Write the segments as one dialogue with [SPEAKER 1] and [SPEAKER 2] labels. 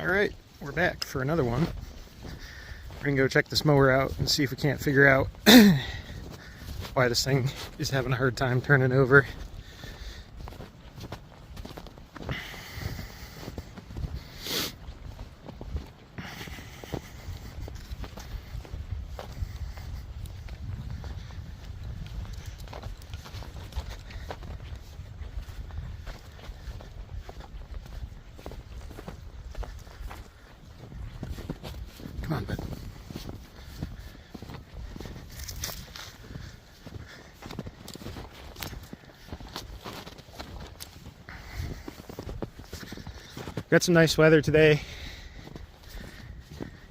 [SPEAKER 1] Alright, we're back for another one. We're gonna go check this mower out and see if we can't figure out why this thing is having a hard time turning over. Come on, bud. Got some nice weather today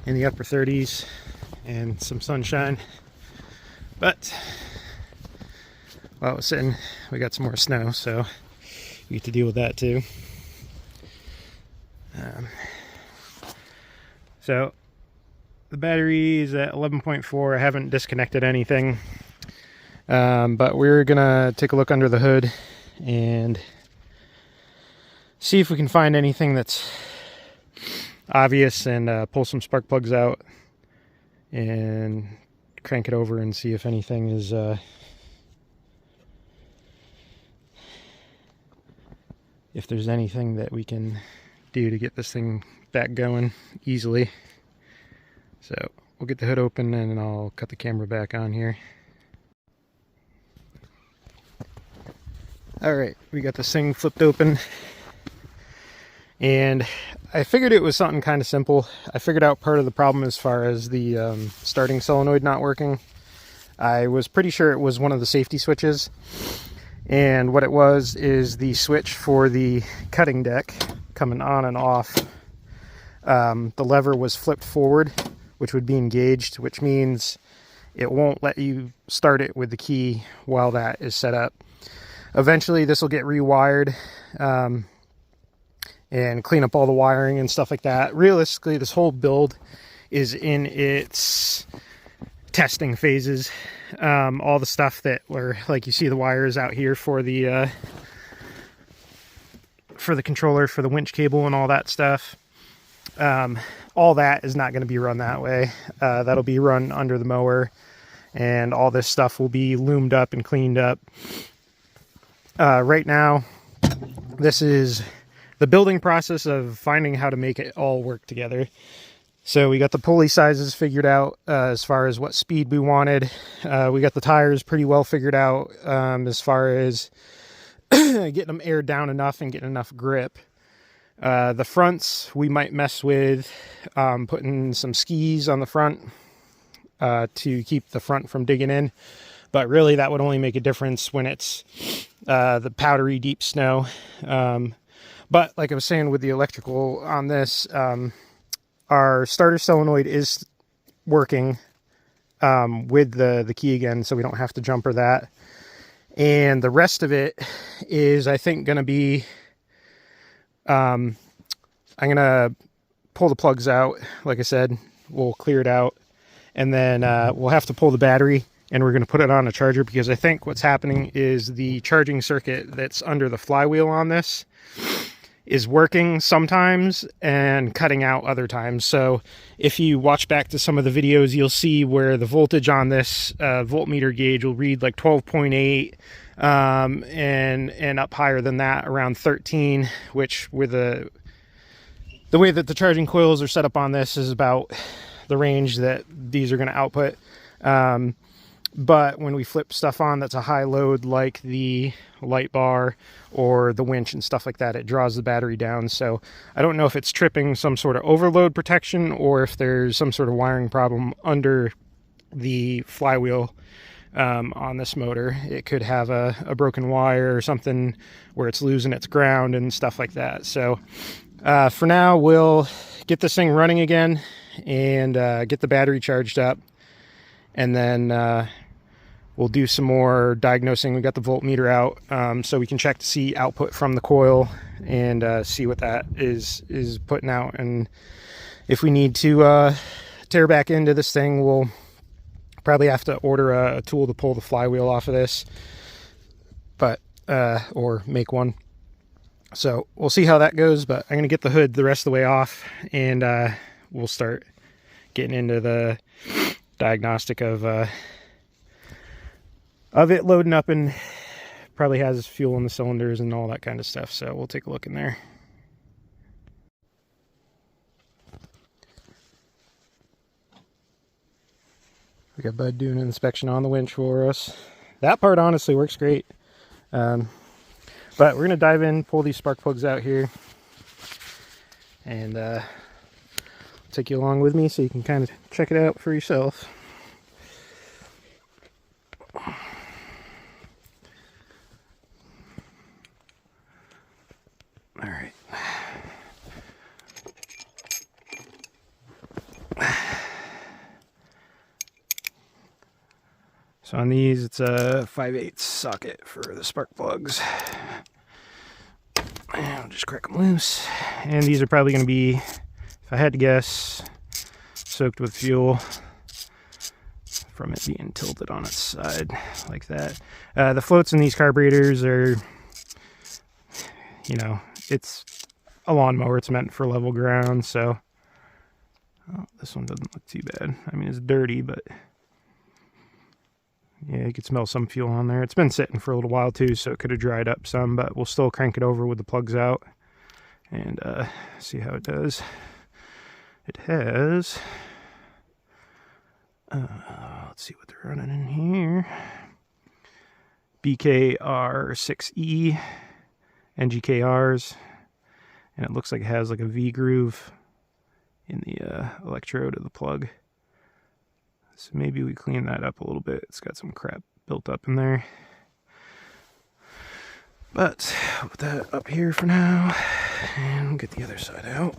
[SPEAKER 1] in the upper 30s and some sunshine, but while it was sitting, we got some more snow, so we get to deal with that too. So the battery is at 11.4. I haven't disconnected anything, but we're gonna take a look under the hood and see if we can find anything that's obvious and pull some spark plugs out and crank it over and see if anything is if there's anything that we can do to get this thing back going easily. So we'll get the hood open and I'll cut the camera back on here. Alright, we got this thing flipped open. And I figured it was something kind of simple. I figured out part of the problem as far as the starting solenoid not working. I was pretty sure it was one of the safety switches. And what it was is the switch for the cutting deck coming on and off. The lever was flipped forward, which would be engaged, which means it won't let you start it with the key while that is set up. Eventually this will get rewired. And clean up all the wiring and stuff like that. Realistically, this whole build is in its testing phases. All the stuff that were, like, you see the wires out here for the controller, for the winch cable and all that stuff. All that is not going to be run that way. That'll be run under the mower, and all this stuff will be loomed up and cleaned up. Right now, this is the building process of finding how to make it all work together. So we got the pulley sizes figured out as far as what speed we wanted. We got the tires pretty well figured out as far as getting them aired down enough and getting enough grip. The fronts we might mess with putting some skis on the front to keep the front from digging in. But really that would only make a difference when it's the powdery deep snow. But like I was saying with the electrical on this, our starter solenoid is working with the key again, so we don't have to jumper that. And the rest of it is, I think, going to be, I'm going to pull the plugs out. Like I said, we'll clear it out. And then we'll have to pull the battery, and we're going to put it on a charger, because I think what's happening is the charging circuit that's under the flywheel on this is working sometimes and cutting out other times. So if you watch back to some of the videos, you'll see where the voltage on this voltmeter gauge will read like 12.8 and up higher than that around 13, which with the way that the charging coils are set up on this is about the range that these are going to output. But when we flip stuff on that's a high load, like the light bar or the winch and stuff like that, it draws the battery down. So I don't know if it's tripping some sort of overload protection or if there's some sort of wiring problem under the flywheel on this motor. It could have a broken wire or something where it's losing its ground and stuff like that. So for now, we'll get this thing running again and get the battery charged up. And then we'll do some more diagnosing. We got the voltmeter out so we can check to see output from the coil and see what that is putting out. And if we need to tear back into this thing, we'll probably have to order a tool to pull the flywheel off of this, but or make one. So we'll see how that goes, but I'm going to get the hood the rest of the way off, and we'll start getting into the diagnostic of it loading up, and probably has fuel in the cylinders and all that kind of stuff. So we'll take a look in there. We got Bud doing an inspection on the winch for us. That part honestly works great. But we're going to dive in, pull these spark plugs out here, and take you along with me so you can kind of check it out for yourself. All right. So on these, it's a 5/8 socket for the spark plugs. And I'll just crack them loose. And these are probably going to be, if I had to guess, soaked with fuel from it being tilted on its side like that. The floats in these carburetors are, you know, it's a lawnmower. It's meant for level ground, so this one doesn't look too bad. I mean, it's dirty, but yeah, you could smell some fuel on there. It's been sitting for a little while too, so it could have dried up some, but we'll still crank it over with the plugs out and see how it does. It has, let's see what they're running in here. BKR6E NGKRs, and it looks like it has like a V groove in the electrode of the plug. So maybe we clean that up a little bit. It's got some crap built up in there. But I'll put that up here for now and we'll get the other side out.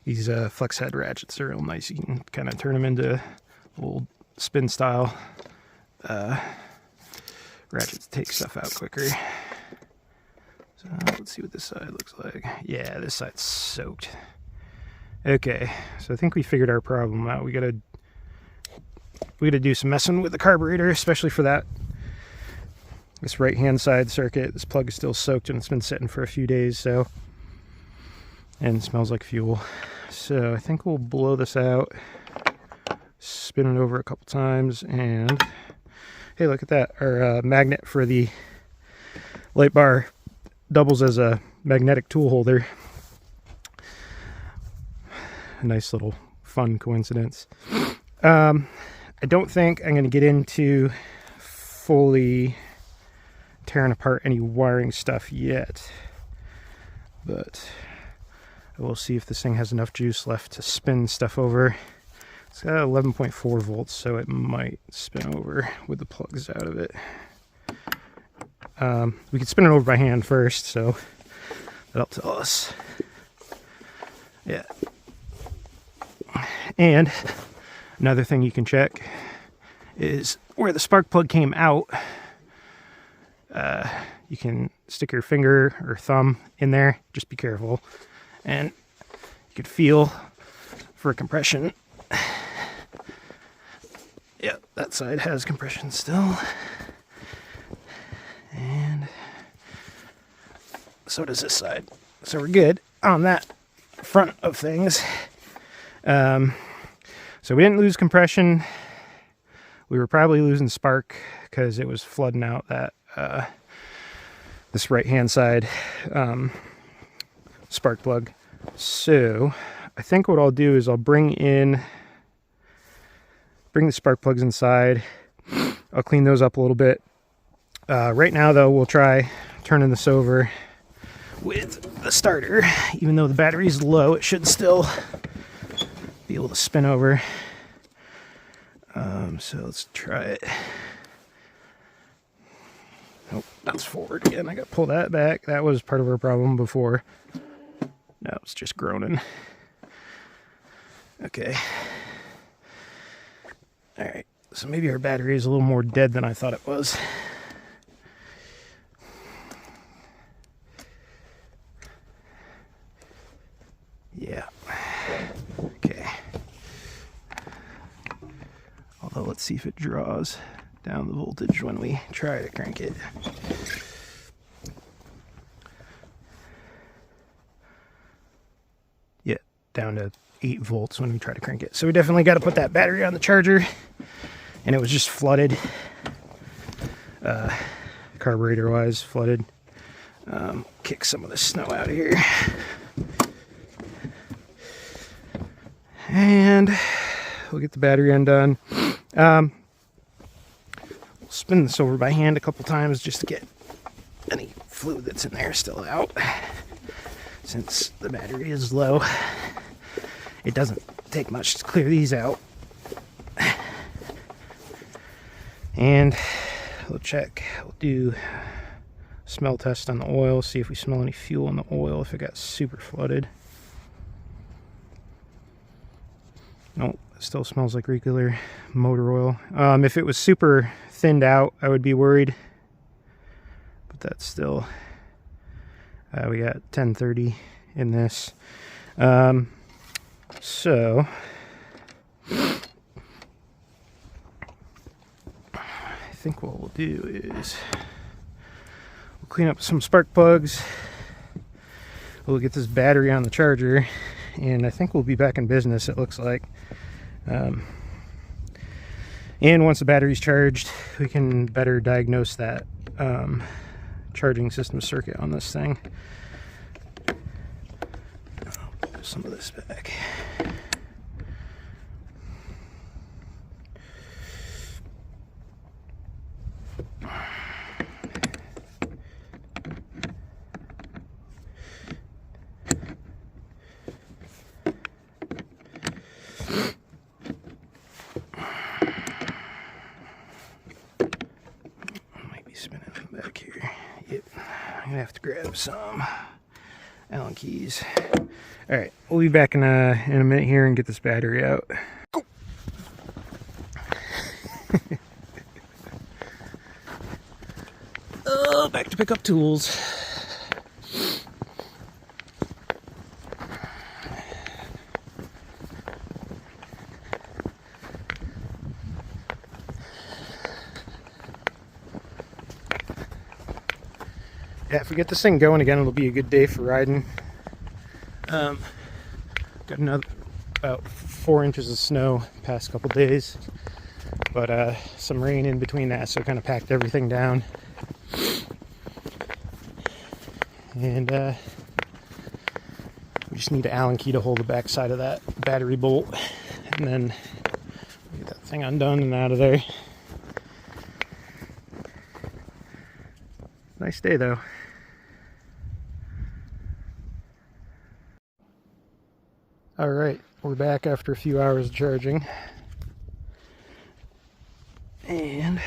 [SPEAKER 1] These flex head ratchets are real nice. You can kind of turn them into old spin style ratchets to take stuff out quicker. So let's see what this side looks like. Yeah, this side's soaked. Okay, so I think we figured our problem out. We gotta do some messing with the carburetor, especially for this right hand side circuit. This plug is still soaked and it's been sitting for a few days, so, and it smells like fuel. So I think we'll blow this out, spin it over a couple times, and hey, look at that. Our magnet for the light bar doubles as a magnetic tool holder. A nice little fun coincidence. I don't think I'm going to get into fully tearing apart any wiring stuff yet, but we'll see if this thing has enough juice left to spin stuff over. It's got 11.4 volts, so it might spin over with the plugs out of it. We could spin it over by hand first, so that'll tell us. Yeah. And another thing you can check is where the spark plug came out. You can stick your finger or thumb in there. Just be careful. And you could feel for compression. Yeah, that side has compression still. And so does this side. So we're good on that front of things. So we didn't lose compression. We were probably losing spark because it was flooding out that this right hand side spark plug. So I think what I'll do is I'll bring the spark plugs inside. I'll clean those up a little bit. Right now though, we'll try turning this over with the starter. Even though the battery's low, it should still be able to spin over. So let's try it. Oh, that's forward again. I got to pull that back. That was part of our problem before. No, it's just groaning. Okay. All right. So maybe our battery is a little more dead than I thought it was. Let's see if it draws down the voltage when we try to crank it. Yeah, down to 8 volts when we try to crank it. So we definitely got to put that battery on the charger, and it was just flooded, carburetor wise flooded. Kick some of the snow out of here. And we'll get the battery undone. Spin this over by hand a couple times just to get any fluid that's in there still out. Since the battery is low, it doesn't take much to clear these out. And we'll check, we'll do a smell test on the oil, see if we smell any fuel in the oil if it got super flooded. Nope, it still smells like regular motor oil. If it was super thinned out, I would be worried. But that's still, we got 1030 in this. So, I think what we'll do is we'll clean up some spark plugs. We'll get this battery on the charger, and I think we'll be back in business, it looks like. And once the battery's charged, we can better diagnose that charging system circuit on this thing. I'll pull some of this back. Back here. Yep. I'm gonna have to grab some Allen keys. Alright, we'll be back in a minute here and get this battery out. Go. Oh, back to pick up tools. Yeah, if we get this thing going again, it'll be a good day for riding. Got another about 4 inches of snow past couple days, but some rain in between that, so it kind of packed everything down. And we just need an Allen key to hold the back side of that battery bolt, and then get that thing undone and out of there. Nice day though. Alright, we're back after a few hours of charging. And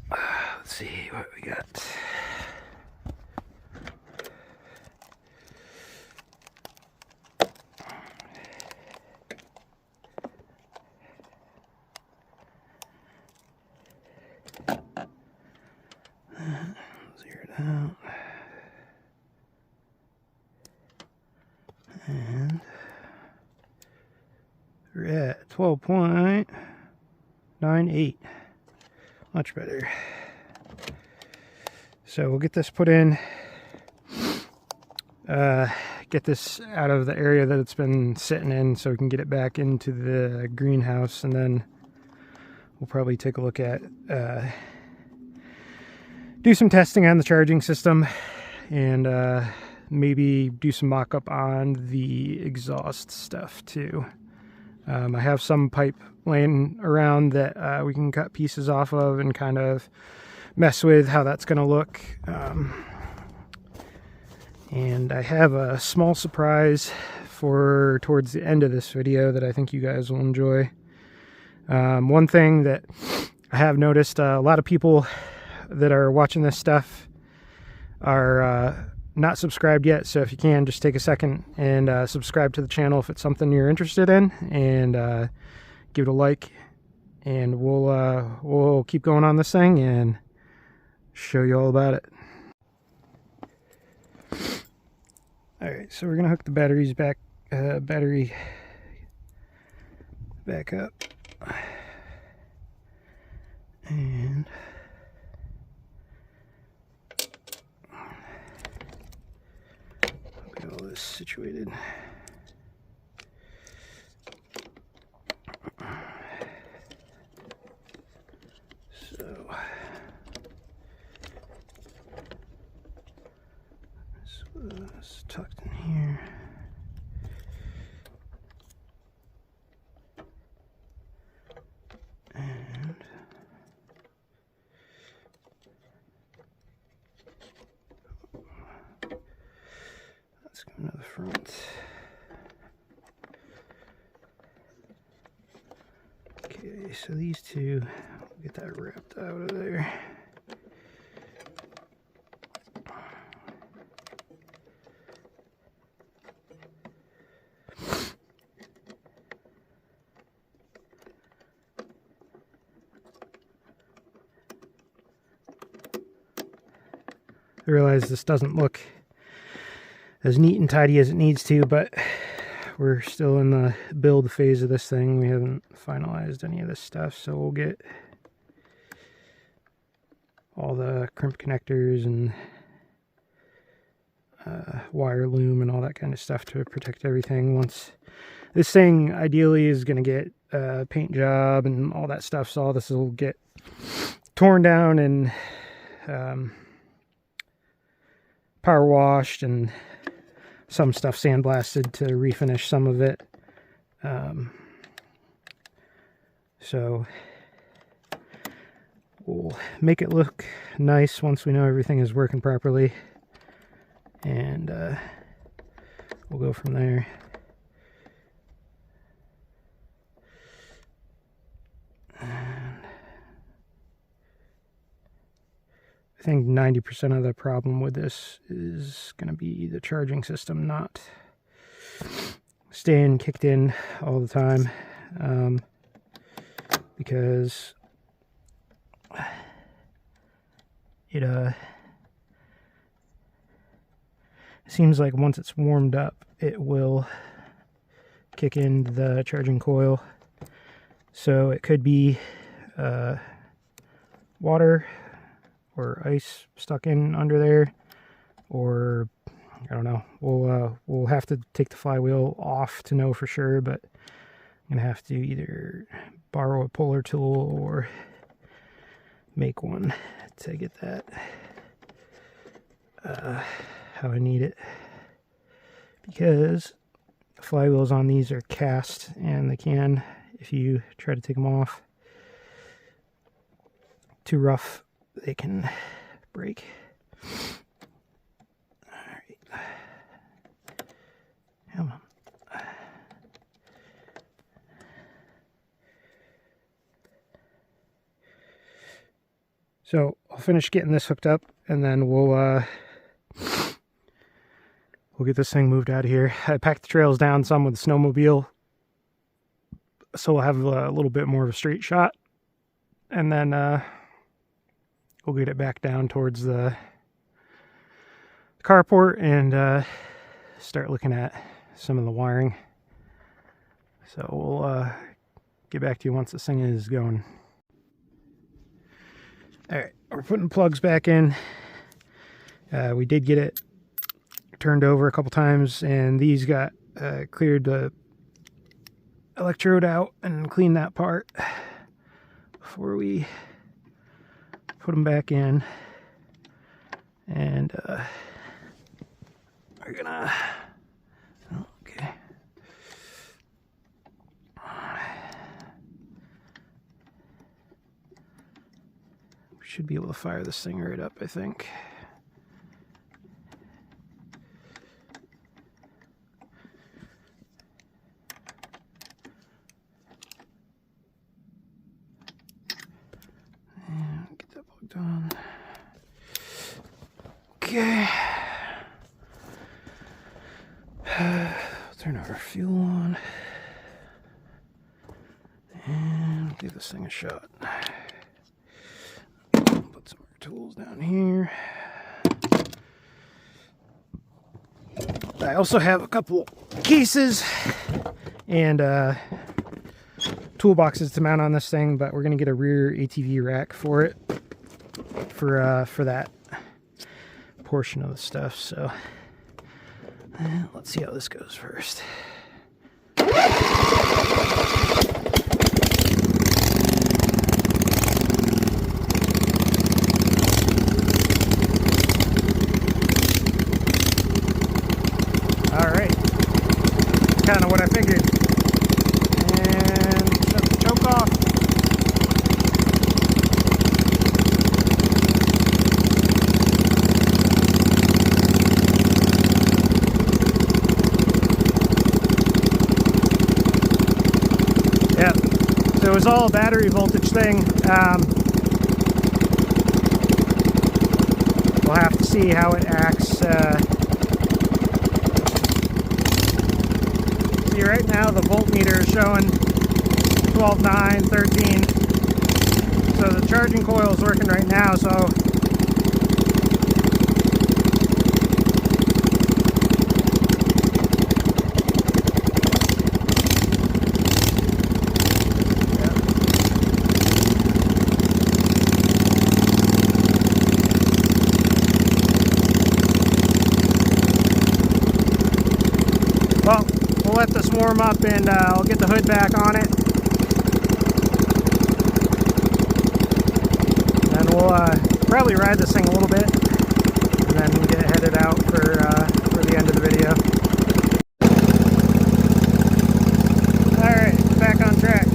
[SPEAKER 1] let's see what we got. Zero it out. And we're at 12.98. Much better. So we'll get this put in, get this out of the area that it's been sitting in so we can get it back into the greenhouse, and then we'll probably take a look at, do some testing on the charging system, and maybe do some mock-up on the exhaust stuff too. I have some pipe laying around that we can cut pieces off of and kind of mess with how that's going to look. And I have a small surprise for towards the end of this video that I think you guys will enjoy. One thing that I have noticed, a lot of people that are watching this stuff are not subscribed yet, so if you can, just take a second and subscribe to the channel if it's something you're interested in, and give it a like, and we'll keep going on this thing and show you all about it. Alright, so we're gonna hook the batteries back, battery back up, and get all this situated. So this was tucked in here. And let's go to the front. Okay, so these two, we'll get that wrapped out of there. I realize this doesn't look as neat and tidy as it needs to, but we're still in the build phase of this thing. We haven't finalized any of this stuff, so we'll get all the crimp connectors and wire loom and all that kind of stuff to protect everything. Once this thing ideally is going to get a paint job and all that stuff, so all this will get torn down and power washed and some stuff sandblasted to refinish some of it. So we'll make it look nice once we know everything is working properly, and we'll go from there. I think 90% of the problem with this is going to be the charging system not staying kicked in all the time, because it seems like once it's warmed up, it will kick in the charging coil. So it could be water or ice stuck in under there, or I don't know. We'll have to take the flywheel off to know for sure, but I'm gonna have to either borrow a puller tool or make one to get that how I need it, because the flywheels on these are cast and they can, if you try to take them off too rough, they can break. Alright. Come on. So I'll finish getting this hooked up, and then we'll get this thing moved out of here. I packed the trails down some with the snowmobile, so we'll have a little bit more of a straight shot, and then we'll get it back down towards the carport and start looking at some of the wiring. So we'll get back to you once this thing is going. Alright, we're putting plugs back in. We did get it turned over a couple times, and these got cleared the electrode out and cleaned that part before we put them back in. And we're gonna, okay, we should be able to fire this thing right up, I think. On. Okay. Turn our fuel on and give this thing a shot. Put some of our tools down here. I also have a couple cases and toolboxes to mount on this thing, but we're going to get a rear ATV rack for it, for that portion of the stuff. So let's see how this goes first. Alright, kind of what I figured. And shut the choke off. Yeah, so it was all a battery voltage thing. We'll have to see how it acts. See, right now the voltmeter is showing 12, 9, 13. So the charging coil is working right now, so well, we'll let this warm up and I'll get the hood back on it. And we'll probably ride this thing a little bit and then get headed out for the end of the video. Alright, back on track.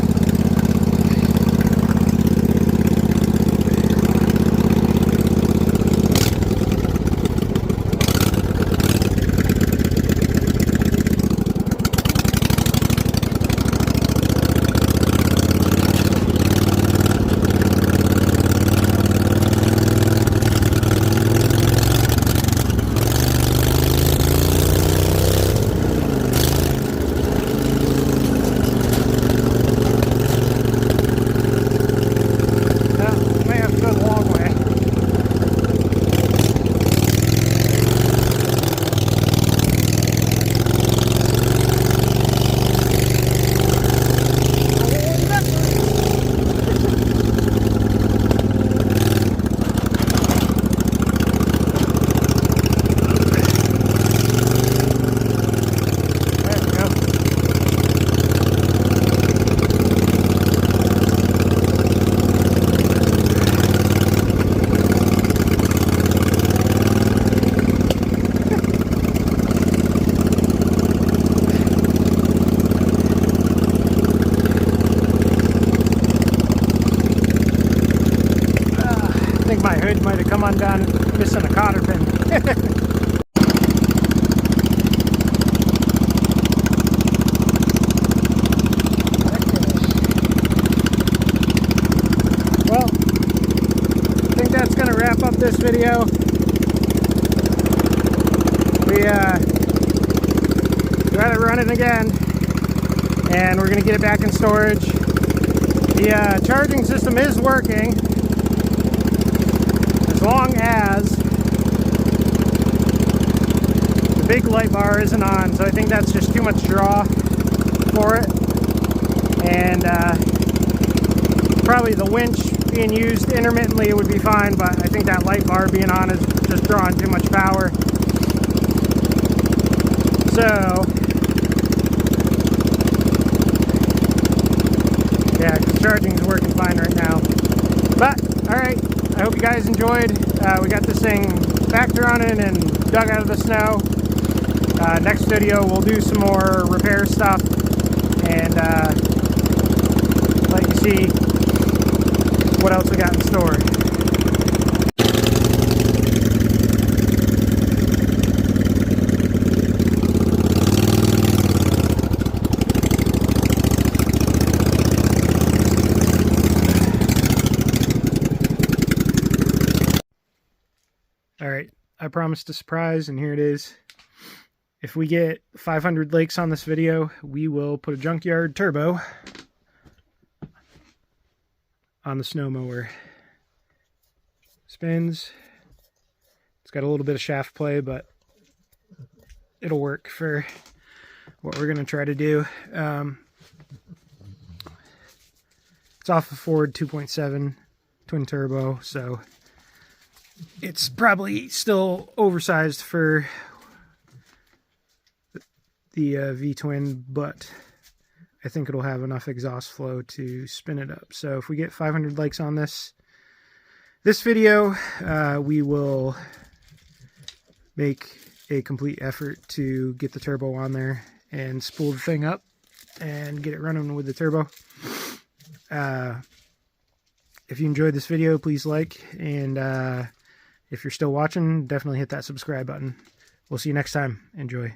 [SPEAKER 1] My hood might have come undone, missing a cotter pin. Well, I think that's going to wrap up this video. We got it running again, and we're going to get it back in storage. The charging system is working, as long as the big light bar isn't on. So I think that's just too much draw for it, and probably the winch being used intermittently would be fine, but I think that light bar being on is just drawing too much power. So yeah, the charging is working fine right now. But alright, I hope you guys enjoyed. We got this thing back to running and dug out of the snow. Next video we'll do some more repair stuff and let you see what else we got in store. Alright, I promised a surprise, and here it is. If we get 500 likes on this video, we will put a junkyard turbo on the snow mower. Spins. It's got a little bit of shaft play, but it'll work for what we're going to try to do. It's off a Ford 2.7 twin turbo, so it's probably still oversized for the V-twin, but I think it'll have enough exhaust flow to spin it up. So if we get 500 likes on this video, we will make a complete effort to get the turbo on there and spool the thing up and get it running with the turbo. If you enjoyed this video, please like, and if you're still watching, definitely hit that subscribe button. We'll see you next time. Enjoy.